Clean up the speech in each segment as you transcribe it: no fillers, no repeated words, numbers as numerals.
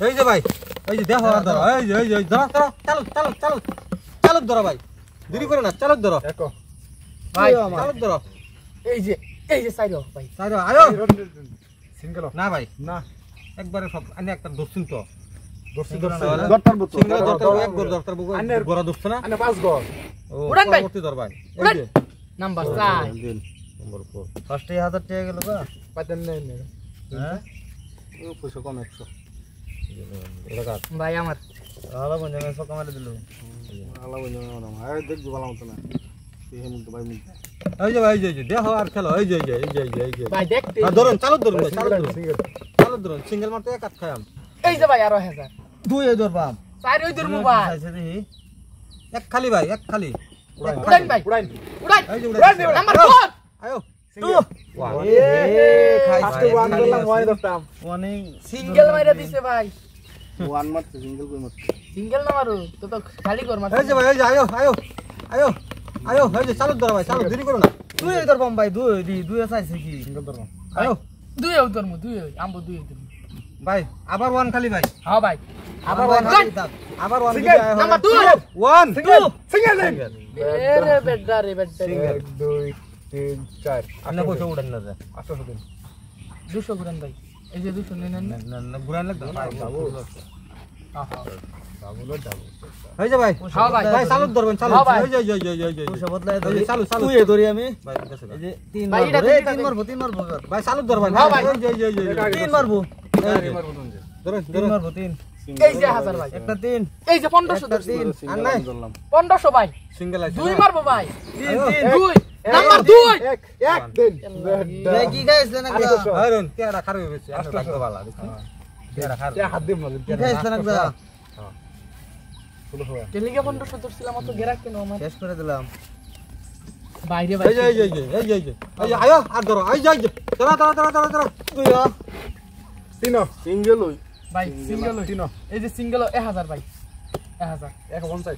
এই যে ভাই এই যে দেখো আর ধরো এই যে ধরো ধরো চালক ধরো ভাই দেরি করে না চালক ধরো দেখো ভাই চালক ধরো এই যে সাইরো ভাই সাইরো আয়ো সিঙ্গেল না ভাই না একবারে সব আমি একটা দর্শন তো দর্শি দরতার বুত সিঙ্গেল দরতার এক গর দরতার বুক গোরা দস্ত না আনে 5 গল উড়ান ভাই পরবর্তী ধর ভাই উড়ান নাম্বার 4 নম্বর 4 ফার্স্টে 1000 টাকা গেল গা পাতেন নাই হ্যাঁ ও পয়সা কম 100 এটা কাট ভাই আমার আলা বন্ধ আমি সব কামারে দিল আলা বন্ধ না আরে দেখবো ভালো মত না এই মুখ ভাই মুখ এই যে ভাই এই যে দেখো আর খেলো এই যে ভাই দেখতে ধরুন চালক ধরুন ভাই চালক ধরুন সিঙ্গেল চালক ধরুন সিঙ্গেল মারতে এক কাট খায়াম এই যে ভাই আরো 1000 দুই ধরবাম সাইর ওই দূর মোবাইল আইছে দেখি এক খালি ভাই এক খালি উড়ান ভাই উড়াইন উড়ান এই যে উড়াইন নাম্বার 4 আয়ো সিঙ্গেল ওয়াও ফার্স্ট ওয়ান দিলাম ওয়াই দস্তাম ওয়ার্নিং সিঙ্গেল মাইরা দিছে ভাই ওয়ান মারতে সিঙ্গেল কই মারতে সিঙ্গেল না মারো তো খালি কর মার এই যে ভাই এই যে আয়ো এই যে চালক ধরো ভাই চালক দেরি করো না দুই ধরবাম ভাই দুই চাইছে কি সিঙ্গেল ধরো আয়ো দুই উত্তর মু দুই আমবো দুই উত্তর ভাই আবার ওয়ান খালি ভাই হ্যাঁ ভাই আবার ওয়ান আবার ওয়ান নাম্বার 2 ওয়ান সিঙ্গেল এরে বেডা রে বেডা 1 2 3 4 আপনি পয়সা উড়ান না 800 দিন 200 গ্রাম ভাই এই যে 200 নেন না ঘুরান লাগবে ভাই হ্যাঁ এই যে ভাই হ্যাঁ ভাই ভাই চালক ধরবেন চালক হ্যাঁ ভাই। এই যে পয়সা বদলায় এই ধরি যে চালু তুই ধরি আমি ভাই কাছে এই যে 3 ভাই, এটা মারবো তিন 3 মারবো ভাই চালক ধরবেন হ্যাঁ ভাই। এই যে 3 মারবো ধরুন তিন ধরুন মারবো 3 এই যে 1000 ভাই একটা 3 এই যে 1500 ধরছি আর নাই 1500 ভাই সিঙ্গেল আছে দুই মারবো ভাই 3 দুই নাম্বার 2 এক দিন ভাই কি গাইছ না গা আরন তেরা খারাপ হয়েছে আর লাগবে ভালো তেরা খারাপ হাত দিম না কি গাইছ না গা টেলিগে 1500 ধরছিলাম তো গেরাক কেন আমার শেষ করে দিলাম বাইরে ভাই এই যে আয়ো আর ধরো এই যে ধরো তুই তিন সিঙ্গেল হই ভাই সিঙ্গেল তিন এই যে সিঙ্গেল 1000 ভাই 1000 150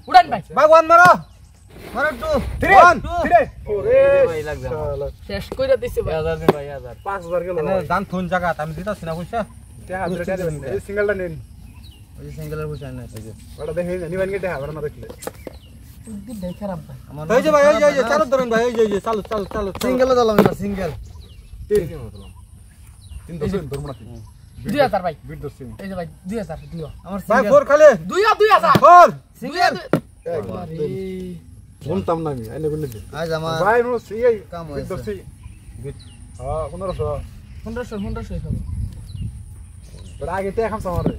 উড়ান ভাই ভাই ওয়ান মারো মারো 2 3 ওরে ভাই লাগবে শেষ কইরা দিছে ভাই 1000 দিন ভাই 1000 5000 গেল এনে দান থুন জায়গা আমি দিতাছি না পয়সা এই সিঙ্গেলটা নিন ওই সিঙ্গেলের পয়সা নাই ওটা দেখে নিবেন কি টাকা না দেখলে দেখ খারাপ ভাই আমার এই যে ভাই এই যে চালক ধরেন ভাই এই যে চালু সিঙ্গেল দিলাম এবার সিঙ্গেল তিন দশ ধর্ম না 2000 ভাই বিট দশ এই যে ভাই 2000 দিও আমার ভাই সিঙ্গেল ফোর খালি 2000 ফোর সিঙ্গেল বলতাম না আমি আইনে গুনে আজ আমার ভাই নো এই কাম বিট হয়েছে দশ হ্যাঁ 1500 1500 হবে আগে তে খাম সামারে